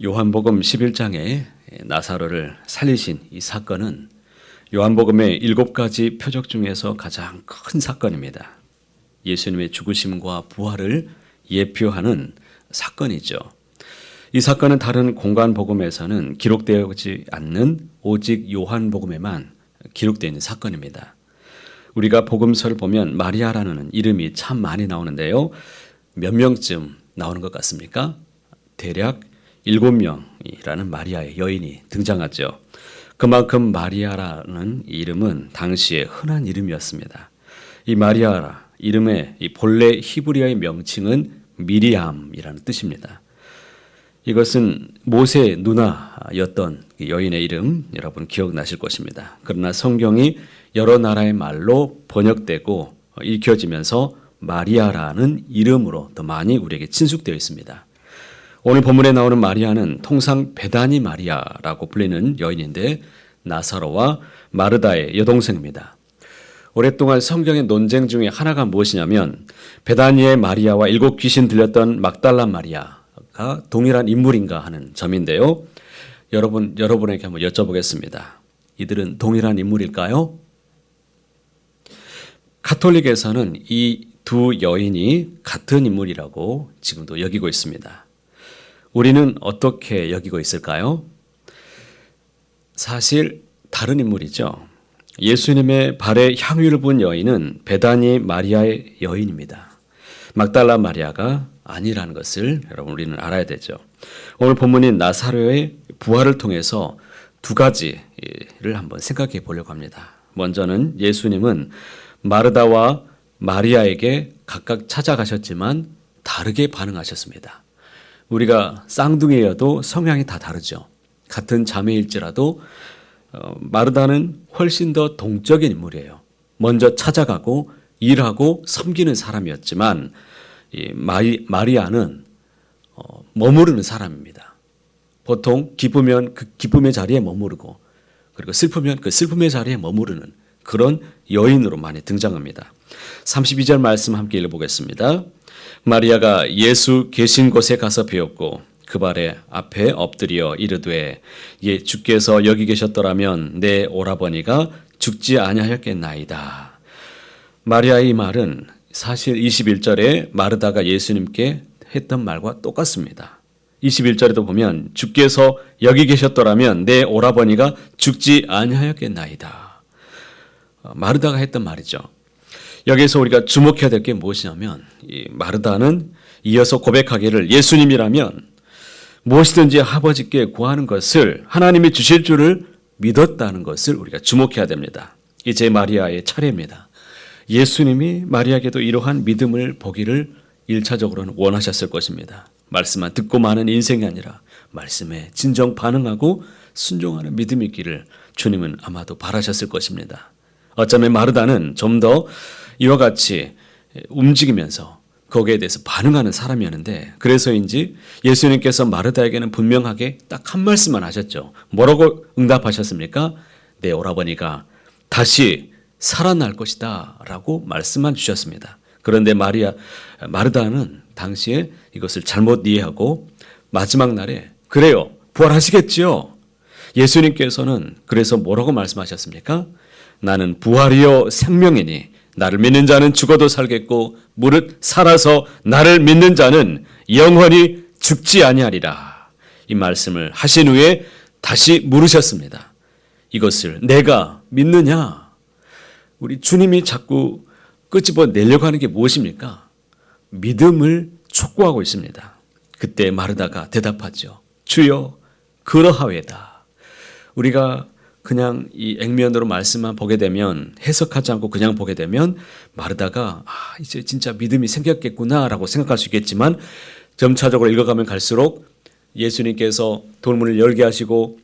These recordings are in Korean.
요한복음 11장에 나사로를 살리신 이 사건은 요한복음의 7가지 표적 중에서 가장 큰 사건입니다. 예수님의 죽으심과 부활을 예표하는 사건이죠. 이 사건은 다른 공관복음에서는 기록되지 않는 오직 요한복음에만 기록되어 있는 사건입니다. 우리가 복음서를 보면 마리아라는 이름이 참 많이 나오는데요. 몇 명쯤 나오는 것 같습니까? 대략 7명이라는 마리아의 여인이 등장하죠. 그만큼 마리아라는 이름은 당시에 흔한 이름이었습니다. 이 마리아 이름의 이 본래 히브리어의 명칭은 미리암이라는 뜻입니다. 이것은 모세의 누나였던 여인의 이름, 여러분 기억나실 것입니다. 그러나 성경이 여러 나라의 말로 번역되고 읽혀지면서 마리아라는 이름으로 더 많이 우리에게 친숙되어 있습니다. 오늘 본문에 나오는 마리아는 통상 베다니 마리아라고 불리는 여인인데 나사로와 마르다의 여동생입니다. 오랫동안 성경의 논쟁 중에 하나가 무엇이냐면 베다니의 마리아와 7 귀신 들렸던 막달라 마리아가 동일한 인물인가 하는 점인데요. 여러분에게 한번 여쭤보겠습니다. 이들은 동일한 인물일까요? 가톨릭에서는 이 두 여인이 같은 인물이라고 지금도 여기고 있습니다. 우리는 어떻게 여기고 있을까요? 사실 다른 인물이죠. 예수님의 발에 향유를 부은 여인은 베다니 마리아의 여인입니다. 막달라 마리아가 아니라는 것을 여러분 우리는 알아야 되죠. 오늘 본문인 나사로의 부활을 통해서 두 가지를 한번 생각해 보려고 합니다. 먼저는 예수님은 마르다와 마리아에게 각각 찾아가셨지만 다르게 반응하셨습니다. 우리가 쌍둥이여도 성향이 다 다르죠. 같은 자매일지라도 마르다는 훨씬 더 동적인 인물이에요. 먼저 찾아가고 일하고 섬기는 사람이었지만 마리아는 머무르는 사람입니다. 보통 기쁘면 그 기쁨의 자리에 머무르고 그리고 슬프면 그 슬픔의 자리에 머무르는 그런 여인으로 많이 등장합니다. 32절 말씀 함께 읽어보겠습니다. 마리아가 예수 계신 곳에 가서 배웠고 그 발에 앞에 엎드려 이르되 주께서 여기 계셨더라면 내 오라버니가 죽지 아니하였겠나이다. 마리아의 말은 사실 21절에 마르다가 예수님께 했던 말과 똑같습니다. 21절에도 보면 주께서 여기 계셨더라면 내 오라버니가 죽지 아니하였겠나이다. 마르다가 했던 말이죠. 여기서 우리가 주목해야 될 게 무엇이냐면 이 마르다는 이어서 고백하기를 예수님이라면 무엇이든지 아버지께 구하는 것을 하나님이 주실 줄을 믿었다는 것을 우리가 주목해야 됩니다. 이제 마리아의 차례입니다. 예수님이 마리아에게도 이러한 믿음을 보기를 1차적으로는 원하셨을 것입니다. 말씀만 듣고 마는 인생이 아니라 말씀에 진정 반응하고 순종하는 믿음이 있기를 주님은 아마도 바라셨을 것입니다. 어쩌면 마르다는 좀 더 이와 같이 움직이면서 거기에 대해서 반응하는 사람이었는데 그래서인지 예수님께서 마르다에게는 분명하게 딱 한 말씀만 하셨죠. 뭐라고 응답하셨습니까? 내 오라버니가 다시 살아날 것이다 라고 말씀만 주셨습니다. 그런데 마르다는 당시에 이것을 잘못 이해하고 마지막 날에 그래요 부활하시겠지요. 예수님께서는 그래서 뭐라고 말씀하셨습니까? 나는 부활이요 생명이니 나를 믿는 자는 죽어도 살겠고 무릇 살아서 나를 믿는 자는 영원히 죽지 아니하리라. 이 말씀을 하신 후에 다시 물으셨습니다. 이것을 내가 믿느냐? 우리 주님이 자꾸 끄집어내려고 하는 게 무엇입니까? 믿음을 촉구하고 있습니다. 그때 마르다가 대답하죠. 주여 그러하외다. 우리가 그냥 이 액면으로 말씀만 보게 되면 해석하지 않고 그냥 보게 되면 마르다가 이제 진짜 믿음이 생겼겠구나라고 생각할 수 있겠지만 점차적으로 읽어가면 갈수록 예수님께서 돌문을 열게 하시고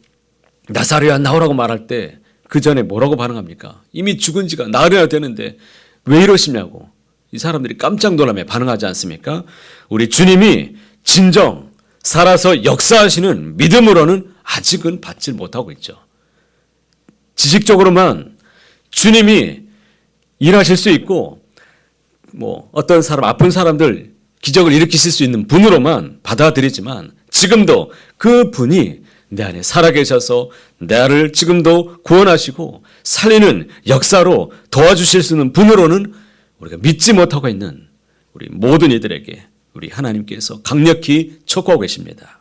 나사로야 나오라고 말할 때 그 전에 뭐라고 반응합니까? 이미 죽은 지가 나흘이나 되는데 왜 이러시냐고 이 사람들이 깜짝 놀라며 반응하지 않습니까? 우리 주님이 진정 살아서 역사하시는 믿음으로는 아직은 받지 못하고 있죠. 지식적으로만 주님이 일하실 수 있고 어떤 사람 아픈 사람들 기적을 일으키실 수 있는 분으로만 받아들이지만 지금도 그분이 내 안에 살아계셔서 나를 지금도 구원하시고 살리는 역사로 도와주실 수 있는 분으로는 우리가 믿지 못하고 있는 우리 모든 이들에게 우리 하나님께서 강력히 촉구하고 계십니다.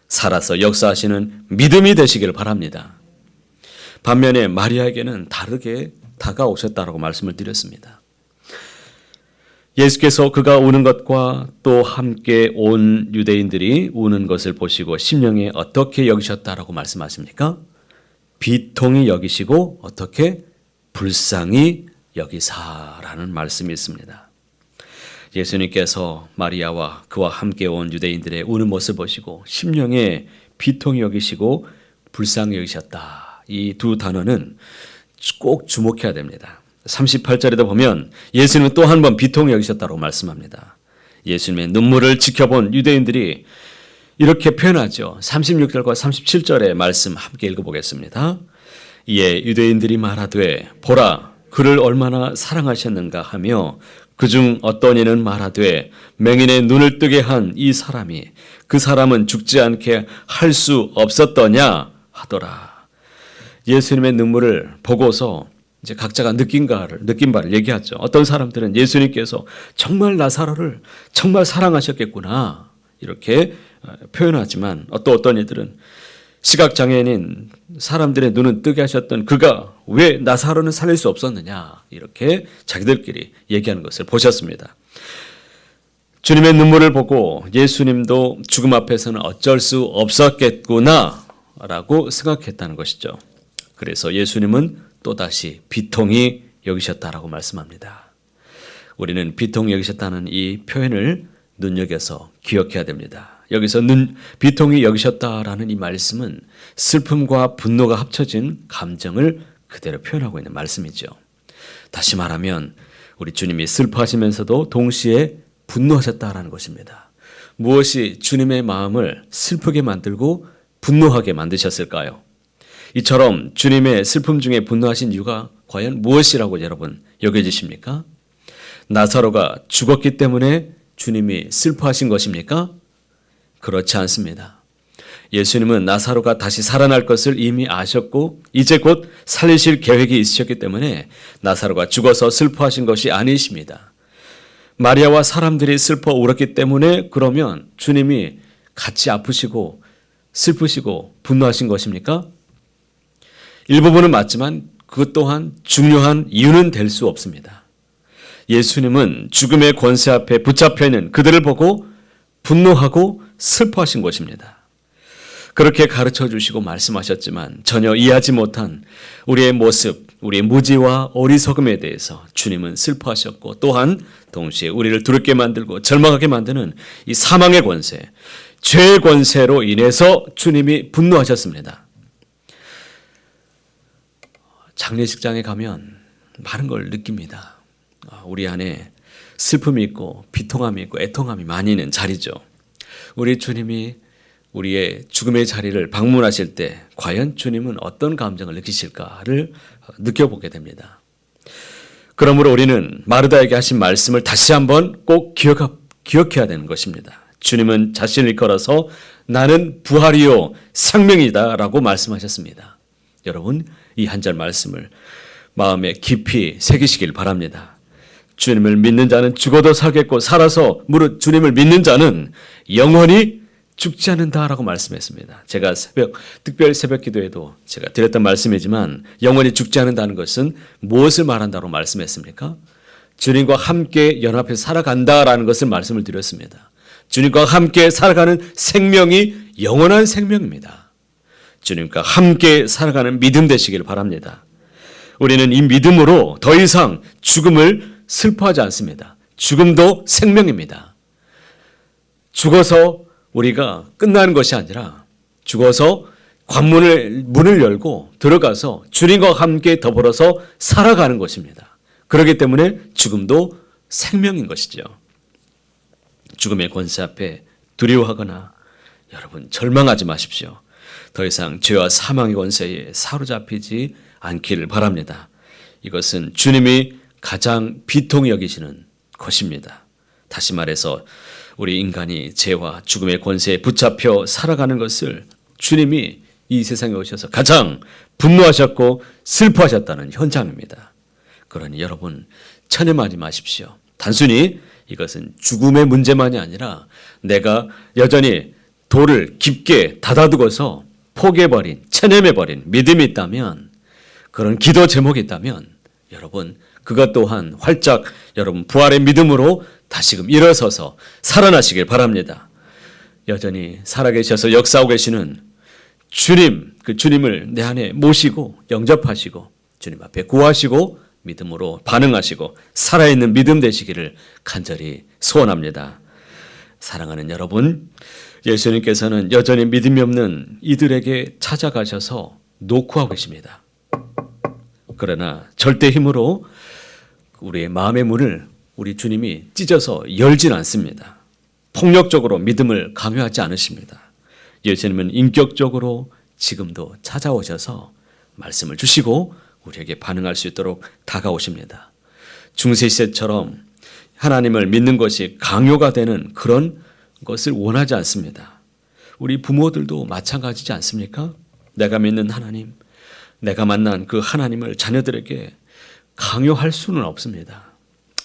살아서 역사하시는 믿음이 되시길 바랍니다. 반면에 마리아에게는 다르게 다가오셨다라고 말씀을 드렸습니다. 예수께서 그가 우는 것과 또 함께 온 유대인들이 우는 것을 보시고 심령에 어떻게 여기셨다라고 말씀하십니까? 비통히 여기시고 어떻게 불쌍히 여기사라는 말씀이 있습니다. 예수님께서 마리아와 그와 함께 온 유대인들의 우는 모습을 보시고 심령에 비통히 여기시고 불쌍히 여기셨다. 이 두 단어는 꼭 주목해야 됩니다. 38절에도 보면 예수님은 또 한 번 비통히 여기셨다고 말씀합니다. 예수님의 눈물을 지켜본 유대인들이 이렇게 표현하죠. 36절과 37절의 말씀 함께 읽어보겠습니다. 이에 유대인들이 말하되 보라 그를 얼마나 사랑하셨는가 하며 그중 어떤 이는 말하되 맹인의 눈을 뜨게 한 이 사람이 그 사람은 죽지 않게 할 수 없었더냐 하더라. 예수님의 눈물을 보고서 이제 각자가 느낀 바를 얘기하죠. 어떤 사람들은 예수님께서 정말 나사로를 정말 사랑하셨겠구나 이렇게 표현하지만 어떤 이들은 시각장애인인 사람들의 눈은 뜨게 하셨던 그가 왜 나사로는 살릴 수 없었느냐 이렇게 자기들끼리 얘기하는 것을 보셨습니다. 주님의 눈물을 보고 예수님도 죽음 앞에서는 어쩔 수 없었겠구나 라고 생각했다는 것이죠. 그래서 예수님은 또다시 비통히 여기셨다라고 말씀합니다. 우리는 비통히 여기셨다는 이 표현을 눈여겨서 기억해야 됩니다. 여기서 비통히 여기셨다라는 이 말씀은 슬픔과 분노가 합쳐진 감정을 그대로 표현하고 있는 말씀이죠. 다시 말하면 우리 주님이 슬퍼하시면서도 동시에 분노하셨다라는 것입니다. 무엇이 주님의 마음을 슬프게 만들고 분노하게 만드셨을까요? 이처럼 주님의 슬픔 중에 분노하신 이유가 과연 무엇이라고 여러분 여겨지십니까? 나사로가 죽었기 때문에 주님이 슬퍼하신 것입니까? 그렇지 않습니다. 예수님은 나사로가 다시 살아날 것을 이미 아셨고 이제 곧 살리실 계획이 있으셨기 때문에 나사로가 죽어서 슬퍼하신 것이 아니십니다. 마리아와 사람들이 슬퍼 울었기 때문에 그러면 주님이 같이 아프시고 슬프시고 분노하신 것입니까? 일부분은 맞지만 그것 또한 중요한 이유는 될 수 없습니다. 예수님은 죽음의 권세 앞에 붙잡혀 있는 그들을 보고 분노하고 슬퍼하신 것입니다. 그렇게 가르쳐 주시고 말씀하셨지만 전혀 이해하지 못한 우리의 모습, 우리의 무지와 어리석음에 대해서 주님은 슬퍼하셨고 또한 동시에 우리를 두렵게 만들고 절망하게 만드는 이 사망의 권세, 죄의 권세로 인해서 주님이 분노하셨습니다. 장례식장에 가면 많은 걸 느낍니다. 우리 안에 슬픔이 있고 비통함이 있고 애통함이 많이 있는 자리죠. 우리 주님이 우리의 죽음의 자리를 방문하실 때 과연 주님은 어떤 감정을 느끼실까를 느껴보게 됩니다. 그러므로 우리는 마르다에게 하신 말씀을 다시 한번 꼭 기억해야 되는 것입니다. 주님은 자신을 일컬어서 나는 부활이요 생명이다 라고 말씀하셨습니다. 여러분 이 한 절 말씀을 마음에 깊이 새기시길 바랍니다. 주님을 믿는 자는 죽어도 살겠고 살아서 무릇 주님을 믿는 자는 영원히 죽지 않는다라고 말씀했습니다. 제가 특별 새벽 기도에도 제가 드렸던 말씀이지만 영원히 죽지 않는다는 것은 무엇을 말한다고 말씀했습니까? 주님과 함께 연합해서 살아간다라는 것을 말씀을 드렸습니다. 주님과 함께 살아가는 생명이 영원한 생명입니다. 주님과 함께 살아가는 믿음 되시길 바랍니다. 우리는 이 믿음으로 더 이상 죽음을 슬퍼하지 않습니다. 죽음도 생명입니다. 죽어서 우리가 끝나는 것이 아니라 죽어서 문을 열고 들어가서 주님과 함께 더불어서 살아가는 것입니다. 그렇기 때문에 죽음도 생명인 것이죠. 죽음의 권세 앞에 두려워하거나 여러분 절망하지 마십시오. 더 이상 죄와 사망의 권세에 사로잡히지 않기를 바랍니다. 이것은 주님이 가장 비통히 여기시는 것입니다. 다시 말해서 우리 인간이 죄와 죽음의 권세에 붙잡혀 살아가는 것을 주님이 이 세상에 오셔서 가장 분노하셨고 슬퍼하셨다는 현장입니다. 그러니 여러분 체념하지 마십시오. 단순히 이것은 죽음의 문제만이 아니라 내가 여전히 돌을 깊게 닫아두고서 포기해버린, 체념해버린 믿음이 있다면, 그런 기도 제목이 있다면 여러분 그것 또한 활짝 여러분 부활의 믿음으로 다시금 일어서서 살아나시길 바랍니다. 여전히 살아계셔서 역사하고 계시는 주님, 그 주님을 내 안에 모시고 영접하시고 주님 앞에 구하시고 믿음으로 반응하시고 살아있는 믿음 되시기를 간절히 소원합니다. 사랑하는 여러분, 예수님께서는 여전히 믿음이 없는 이들에게 찾아가셔서 노크하고 계십니다. 그러나 절대 힘으로 우리의 마음의 문을 우리 주님이 찢어서 열진 않습니다. 폭력적으로 믿음을 강요하지 않으십니다. 예수님은 인격적으로 지금도 찾아오셔서 말씀을 주시고 우리에게 반응할 수 있도록 다가오십니다. 중세시대처럼 하나님을 믿는 것이 강요가 되는 그런 것을 원하지 않습니다. 우리 부모들도 마찬가지지 않습니까? 내가 믿는 하나님, 내가 만난 그 하나님을 자녀들에게 강요할 수는 없습니다.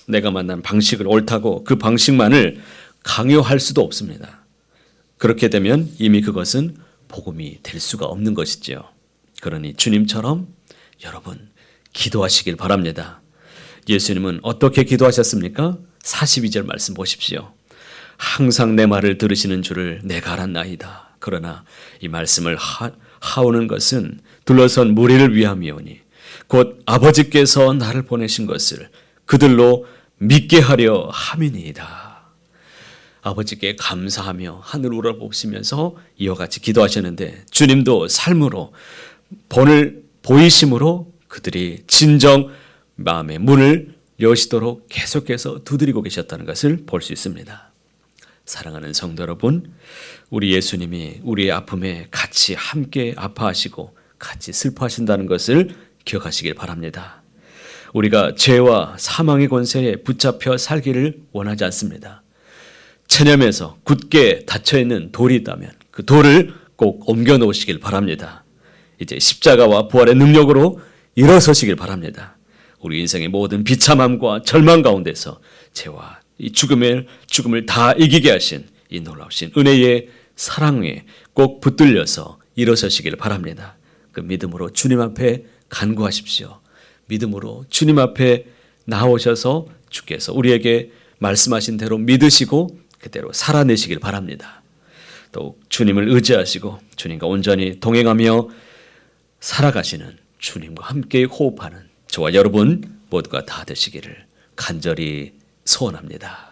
내가 만난 방식을 옳다고 그 방식만을 강요할 수도 없습니다. 그렇게 되면 이미 그것은 복음이 될 수가 없는 것이지요. 그러니 주님처럼 여러분 기도하시길 바랍니다. 예수님은 어떻게 기도하셨습니까? 42절 말씀 보십시오. 항상 내 말을 들으시는 줄을 내가 알았나이다. 그러나 이 말씀을 하오는 것은 둘러선 무리를 위함이오니 곧 아버지께서 나를 보내신 것을 그들로 믿게 하려 함이니이다. 아버지께 감사하며 하늘 우러보시면서 이와 같이 기도하셨는데 주님도 삶으로 본을 보이심으로 그들이 진정 마음의 문을 여시도록 계속해서 두드리고 계셨다는 것을 볼 수 있습니다. 사랑하는 성도 여러분, 우리 예수님이 우리의 아픔에 같이 함께 아파하시고 같이 슬퍼하신다는 것을 기억하시길 바랍니다. 우리가 죄와 사망의 권세에 붙잡혀 살기를 원하지 않습니다. 체념에서 굳게 닫혀있는 돌이 있다면 그 돌을 꼭 옮겨 놓으시길 바랍니다. 이제 십자가와 부활의 능력으로 일어서시길 바랍니다. 우리 인생의 모든 비참함과 절망 가운데서 죄와 이 죽음을 다 이기게 하신 이 놀라우신 은혜의 사랑에 꼭 붙들려서 일어서시길 바랍니다. 그 믿음으로 주님 앞에 간구하십시오. 믿음으로 주님 앞에 나오셔서 주께서 우리에게 말씀하신 대로 믿으시고 그대로 살아내시길 바랍니다. 또 주님을 의지하시고 주님과 온전히 동행하며 살아가시는 주님과 함께 호흡하는 저와 여러분 모두가 다 되시기를 간절히 소원합니다.